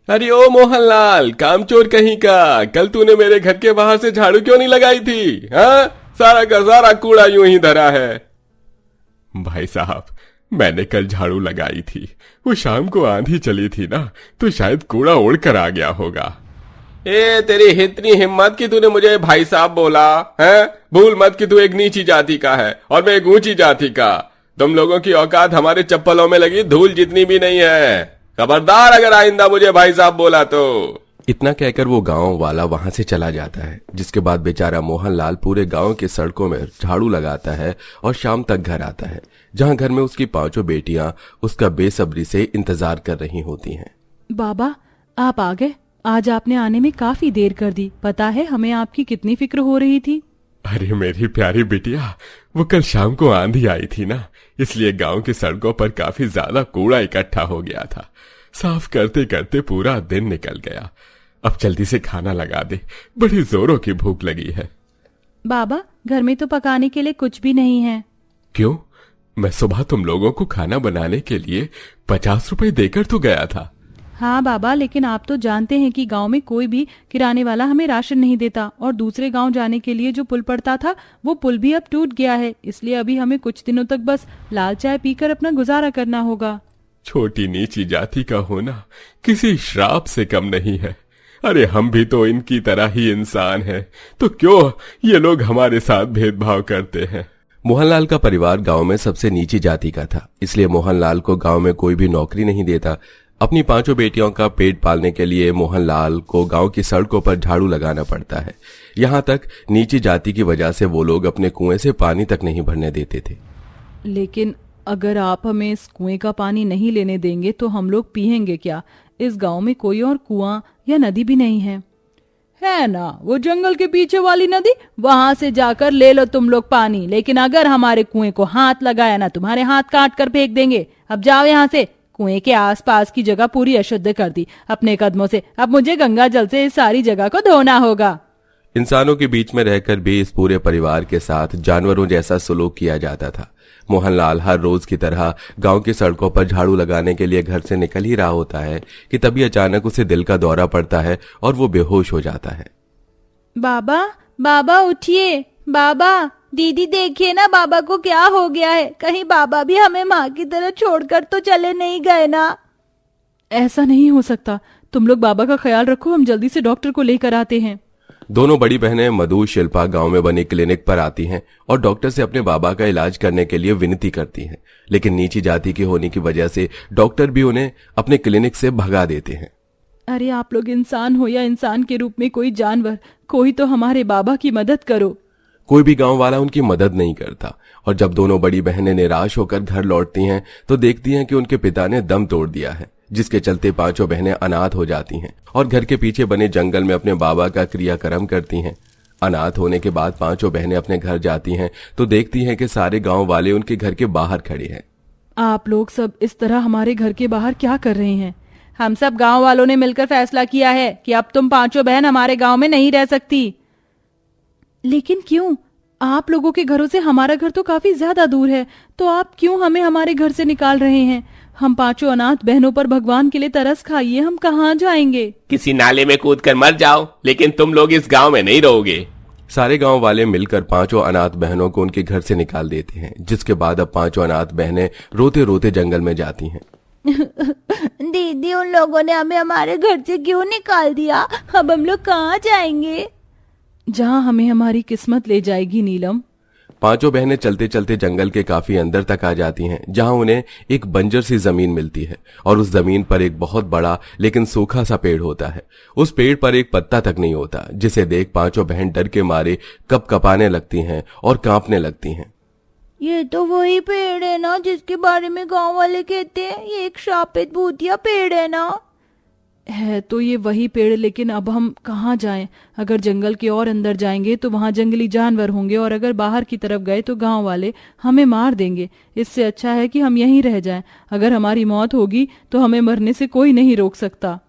अरे ओ मोहनलाल, कामचोर कहीं का, कल तूने मेरे घर के बाहर से झाड़ू क्यों नहीं लगाई थी? हाँ, सारा का सारा कूड़ा यूं ही धरा है। भाई साहब, मैंने कल झाड़ू लगाई थी, वो शाम को आंधी चली थी ना, तो शायद कूड़ा उड़ कर आ गया होगा। ए, तेरी इतनी हिम्मत कि तूने मुझे भाई साहब बोला है? भूल मत कि तू एक नीची जाति का है और मैं एक ऊंची जाति का। तुम लोगों की औकात हमारे चप्पलों में लगी धूल जितनी भी नहीं है। खबरदार अगर आइंदा मुझे भाई साहब बोला तो। इतना कहकर वो गांव वाला वहां से चला जाता है, जिसके बाद बेचारा मोहनलाल पूरे गांव के सड़कों में झाड़ू लगाता है और शाम तक घर आता है, जहां घर में उसकी 5 बेटियां उसका बेसब्री से इंतजार कर रही होती हैं। बाबा, आप आ गए। आज आपने आने में काफी देर कर दी। पता है हमें आपकी कितनी फिक्र हो रही थी। अरे मेरी प्यारी बिटिया, वो कल शाम को आंधी आई थी ना, इसलिए गांव की सड़कों पर काफी ज्यादा कूड़ा इकट्ठा हो गया था। साफ करते करते पूरा दिन निकल गया। अब जल्दी से खाना लगा दे, बड़ी जोरों की भूख लगी है। बाबा, घर में तो पकाने के लिए कुछ भी नहीं है। क्यों? मैं सुबह तुम लोगों को खाना बनाने के लिए 50 रुपए देकर तो गया था। हाँ बाबा, लेकिन आप तो जानते हैं कि गांव में कोई भी किराने वाला हमें राशन नहीं देता, और दूसरे गांव जाने के लिए जो पुल पड़ता था वो पुल भी अब टूट गया है, इसलिए अभी हमें कुछ दिनों तक बस लाल चाय पीकर अपना गुजारा करना होगा। छोटी नीची जाति का होना किसी श्राप से कम नहीं है। अरे हम भी तो इनकी तरह ही इंसान हैं, तो क्यों ये लोग हमारे साथ भेदभाव करते हैं? मोहनलाल का परिवार गांव में सबसे नीची जाति का था, इसलिए मोहनलाल को गांव में कोई भी नौकरी नहीं देता। अपनी 5 बेटियों का पेट पालने के लिए मोहनलाल को गांव की सड़कों पर झाड़ू लगाना पड़ता है। यहाँ तक नीची जाति की वजह से वो लोग अपने कुएं से पानी तक नहीं भरने देते थे। लेकिन अगर आप हमें इस कुएं का पानी नहीं लेने देंगे तो हम लोग पिएंगे क्या? इस गांव में कोई और कुआं या नदी भी नहीं है। है ना, वो जंगल के पीछे वाली नदी, वहां से जाकर ले लो तुम लोग पानी। लेकिन अगर हमारे कुएं को हाथ लगाया ना, तुम्हारे हाथ काट कर फेंक देंगे। अब जाओ यहाँ से। कुएं के आसपास की जगह पूरी अशुद्ध कर दी अपने कदमों से। अब मुझे गंगा जल से इस सारी जगह को धोना होगा। इंसानों के बीच में रहकर भी इस पूरे परिवार के साथ जानवरों जैसा सलूक किया जाता था। मोहनलाल हर रोज की तरह गांव की सड़कों पर झाड़ू लगाने के लिए घर से निकल ही रहा होता है कि तभी अचानक उसे दिल का दौरा पड़ता है और वो बेहोश हो जाता है। बाबा, बाबा उठिए। बाबा, दीदी देखिए ना, बाबा को क्या हो गया है। कहीं बाबा भी हमें माँ की तरह छोड़कर तो चले नहीं गए ना? ऐसा नहीं हो सकता। तुम लोग बाबा का ख्याल रखो, हम जल्दी से डॉक्टर को लेकर आते हैं। दोनों बड़ी बहनें मधु, शिल्पा गांव में बनी क्लिनिक पर आती हैं और डॉक्टर से अपने बाबा का इलाज करने के लिए विनती करती हैं, लेकिन नीची जाति की होने की वजह से डॉक्टर भी उन्हें अपने क्लिनिक से भगा देते हैं। अरे आप लोग इंसान हो या इंसान के रूप में कोई जानवर, कोई तो हमारे बाबा की मदद करो। कोई भी गांव वाला उनकी मदद नहीं करता, और जब दोनों बड़ी बहनें निराश होकर घर लौटती हैं तो देखती हैं कि उनके पिता ने दम तोड़ दिया है, जिसके चलते 5 बहनें अनाथ हो जाती हैं और घर के पीछे बने जंगल में अपने बाबा का क्रियाक्रम करती हैं। अनाथ होने के बाद 5 बहनें अपने घर जाती हैं तो देखती हैं कि सारे गांव वाले उनके घर के बाहर खड़े हैं। आप लोग सब इस तरह हमारे घर के बाहर क्या कर रहे हैं? हम सब गांव वालों ने मिलकर फैसला किया है कि अब तुम 5 बहन हमारे गांव में नहीं रह सकती। लेकिन क्यों? आप लोगों के घरों से हमारा घर तो काफी ज्यादा दूर है, तो आप क्यों हमें हमारे घर से निकाल रहे हैं? हम 5 अनाथ बहनों पर भगवान के लिए तरस खाइए, हम कहाँ जाएंगे? किसी नाले में कूदकर मर जाओ, लेकिन तुम लोग इस गांव में नहीं रहोगे। सारे गांव वाले मिलकर 5 अनाथ बहनों को उनके घर से निकाल देते हैं, जिसके बाद अब 5 अनाथ बहनें रोते रोते जंगल में जाती हैं। दीदी, उन लोगों ने हमें हमारे घर से क्यों निकाल दिया? अब हम लोग कहाँ जाएंगे? जहाँ हमें हमारी किस्मत ले जाएगी नीलम। 5 बहनें चलते चलते जंगल के काफी अंदर तक आ जाती हैं, जहां उन्हें एक बंजर सी जमीन मिलती है और उस जमीन पर एक बहुत बड़ा लेकिन सूखा सा पेड़ होता है। उस पेड़ पर एक पत्ता तक नहीं होता, जिसे देख 5 बहन डर के मारे कपकपाने लगती हैं और कांपने लगती हैं। ये तो वही पेड़ है ना जिसके बारे में गांव वाले कहते हैं ये एक शापित भूतिया पेड़ है ना? है तो ये वही पेड़, लेकिन अब हम कहाँ जाएं? अगर जंगल के और अंदर जाएंगे तो वहाँ जंगली जानवर होंगे, और अगर बाहर की तरफ गए तो गांव वाले हमें मार देंगे। इससे अच्छा है कि हम यहीं रह जाएं। अगर हमारी मौत होगी तो हमें मरने से कोई नहीं रोक सकता।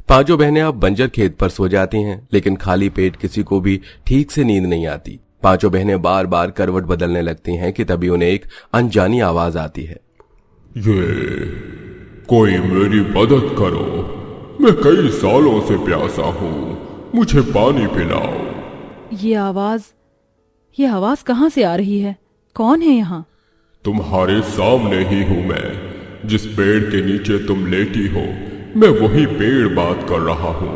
5 बहनें अब बंजर खेत पर सो जाती हैं, लेकिन खाली पेट किसी को भी ठीक से नींद नहीं आती। 5 बहनें बार बार करवट बदलने लगती हैं कि तभी उन्हें एक अनजानी आवाज आती है। ये कोई मेरी मदद करो, मैं कई सालों से प्यासा हूँ, मुझे पानी पिलाओ। ये आवाज कहाँ से आ रही है? कौन है यहाँ? तुम्हारे सामने ही हूँ मैं। जिस पेड़ के नीचे तुम लेटी हो, मैं वही पेड़ बात कर रहा हूँ।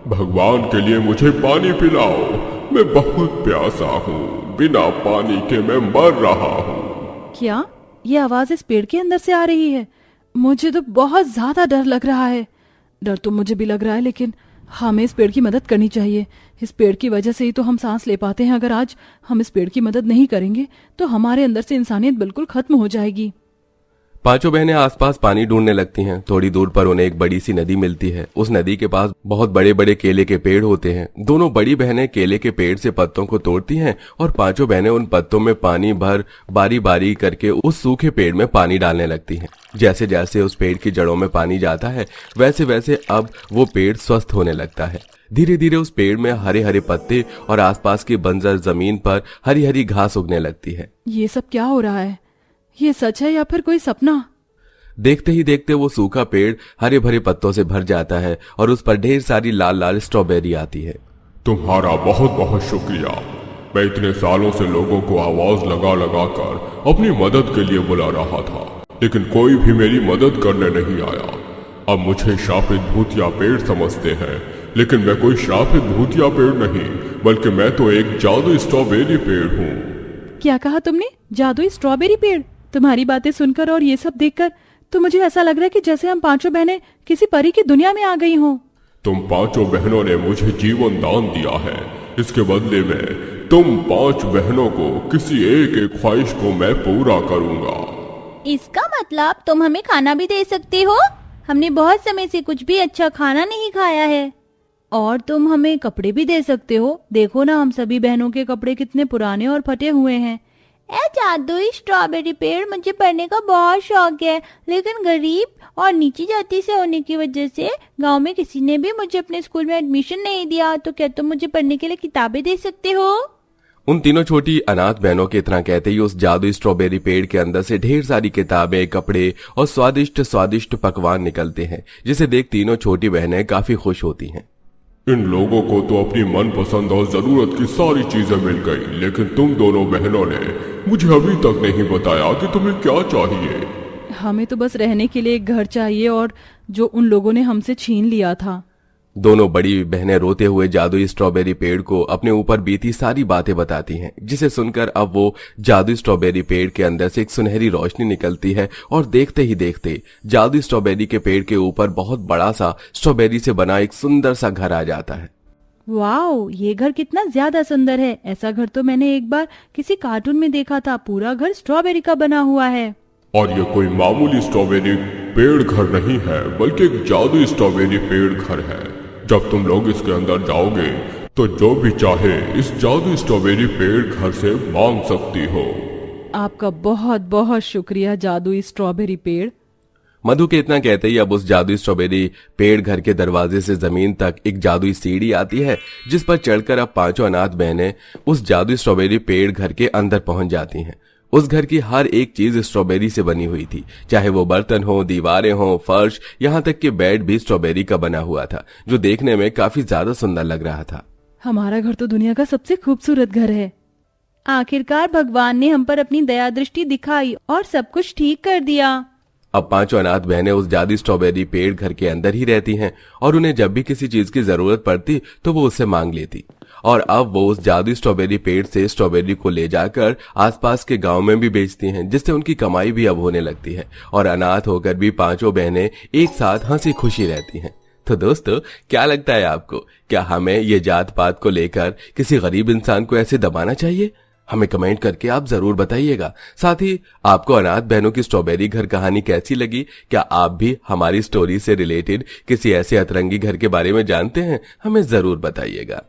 भगवान के लिए मुझे पानी पिलाओ, मैं बहुत प्यासा हूँ, बिना पानी के मैं मर रहा हूँ। क्या ये आवाज इस पेड़ के अंदर से आ रही है? मुझे तो बहुत ज्यादा डर लग रहा है। डर तो मुझे भी लग रहा है, लेकिन हमें इस पेड़ की मदद करनी चाहिए। इस पेड़ की वजह से ही तो हम सांस ले पाते हैं। अगर आज हम इस पेड़ की मदद नहीं करेंगे तो हमारे अंदर से इंसानियत बिल्कुल खत्म हो जाएगी। पांचों बहनें आसपास पानी ढूंढने लगती हैं। थोड़ी दूर पर उन्हें एक बड़ी सी नदी मिलती है। उस नदी के पास बहुत बड़े बड़े केले के पेड़ होते हैं। दोनों बड़ी बहनें केले के पेड़ से पत्तों को तोड़ती हैं और पांचों बहनें उन पत्तों में पानी भर बारी बारी करके उस सूखे पेड़ में पानी डालने लगती हैं। जैसे जैसे उस पेड़ की जड़ों में पानी जाता है, वैसे वैसे अब वो पेड़ स्वस्थ होने लगता है। धीरे धीरे उस पेड़ में हरे हरे पत्ते और आसपास की बंजर जमीन पर हरी हरी घास उगने लगती है। ये सब क्या हो रहा है? ये सच है या फिर कोई सपना? देखते ही देखते वो सूखा पेड़ हरे भरे पत्तों से भर जाता है और उस पर ढेर सारी लाल लाल स्ट्रॉबेरी आती है। तुम्हारा बहुत बहुत शुक्रिया। मैं इतने सालों से लोगों को आवाज लगा लगा कर अपनी मदद के लिए बुला रहा था, लेकिन कोई भी मेरी मदद करने नहीं आया। अब मुझे श्रापित भूतिया पेड़ समझते हैं, लेकिन मैं कोई श्रापित भूतिया पेड़ नहीं, बल्कि मैं तो एक जादुई स्ट्रॉबेरी पेड़ हूँ। क्या कहा तुमने? जादुई स्ट्रॉबेरी पेड़? तुम्हारी बातें सुनकर और ये सब देखकर तो मुझे ऐसा लग रहा है कि जैसे हम पांचों बहनें किसी परी की दुनिया में आ गई हों। तुम पांचों बहनों ने मुझे जीवन दान दिया है। इसके बदले में तुम 5 बहनों को किसी एक एक ख्वाहिश को मैं पूरा करूंगा। इसका मतलब तुम हमें खाना भी दे सकते हो? हमने बहुत समय से कुछ भी अच्छा खाना नहीं खाया है। और तुम हमें कपड़े भी दे सकते हो। देखो ना, हम सभी बहनों के कपड़े कितने पुराने और फटे हुए हैं। ए जादुई स्ट्रॉबेरी पेड़, मुझे पढ़ने का बहुत शौक है, लेकिन गरीब और नीची जाति से होने की वजह से गांव में किसी ने भी मुझे अपने स्कूल में एडमिशन नहीं दिया। तो क्या तुम मुझे पढ़ने के लिए किताबें दे सकते हो? उन तीनों छोटी अनाथ बहनों के इतना कहते ही उस जादुई स्ट्रॉबेरी पेड़ के अंदर से ढेर सारी किताबें, कपड़े और स्वादिष्ट स्वादिष्ट पकवान निकलते हैं, जिसे देख तीनों छोटी बहनें काफी खुश होती हैं। इन लोगों को तो अपनी मनपसंद और जरूरत की सारी चीजें मिल गई, लेकिन तुम दोनों बहनों ने मुझे अभी तक नहीं बताया कि तुम्हें क्या चाहिए। हमें तो बस रहने के लिए एक घर चाहिए, और जो उन लोगों ने हमसे छीन लिया था। दोनों बड़ी बहनें रोते हुए जादुई स्ट्रॉबेरी पेड़ को अपने ऊपर बीती सारी बातें बताती हैं, जिसे सुनकर अब वो जादुई स्ट्रॉबेरी पेड़ के अंदर से एक सुनहरी रोशनी निकलती है और देखते ही देखते जादुई स्ट्रॉबेरी के पेड़ के ऊपर बहुत बड़ा सा स्ट्रॉबेरी से बना एक सुंदर सा घर आ जाता है। वाओ, ये घर कितना ज्यादा सुंदर है। ऐसा घर तो मैंने एक बार किसी कार्टून में देखा था। पूरा घर स्ट्रॉबेरी का बना हुआ है। और ये कोई मामूली स्ट्रॉबेरी पेड़ घर नहीं है, बल्कि एक जादुई स्ट्रॉबेरी पेड़ घर है। जब तुम लोग इसके अंदर जाओगे तो जो भी चाहे इस जादुई स्ट्रॉबेरी पेड़ घर से मांग सकती हो। आपका बहुत बहुत शुक्रिया जादुई स्ट्रॉबेरी पेड़। मधु के इतना कहते ही अब उस जादुई स्ट्रॉबेरी पेड़ घर के दरवाजे से जमीन तक एक जादुई सीढ़ी आती है, जिस पर चढ़कर अब पांचों अनाथ बहनें उस जादुई स्ट्रॉबेरी पेड़ घर के अंदर पहुंच जाती हैं। उस घर की हर एक चीज स्ट्रॉबेरी से बनी हुई थी, चाहे वो बर्तन हो, दीवारें हो, फर्श, यहाँ तक कि बेड भी स्ट्रॉबेरी का बना हुआ था, जो देखने में काफी ज्यादा सुंदर लग रहा था। हमारा घर तो दुनिया का सबसे खूबसूरत घर है। आखिरकार भगवान ने हम पर अपनी दया दृष्टि दिखाई और सब कुछ ठीक कर दिया। अब पांचों अनाथ बहनें उस जादुई स्ट्रॉबेरी पेड़ घर के अंदर ही रहती हैं और उन्हें जब भी किसी चीज की जरूरत पड़ती तो वो उससे मांग लेती। और अब वो उस जादुई स्ट्रॉबेरी पेड़ से स्ट्रॉबेरी को ले जाकर आसपास के गांव में भी बेचती हैं, जिससे उनकी कमाई भी अब होने लगती है और अनाथ होकर भी पांचों बहनें एक साथ हंसी खुशी रहती हैं। तो दोस्तों, क्या लगता है आपको, क्या हमें ये जात पात को लेकर किसी गरीब इंसान को ऐसे दबाना चाहिए? हमें कमेंट करके आप जरूर बताइएगा। साथ ही आपको अनाथ बहनों की स्ट्रॉबेरी घर कहानी कैसी लगी? क्या आप भी हमारी स्टोरी से रिलेटेड किसी ऐसे अतरंगी घर के बारे में जानते हैं? हमें जरूर बताइएगा।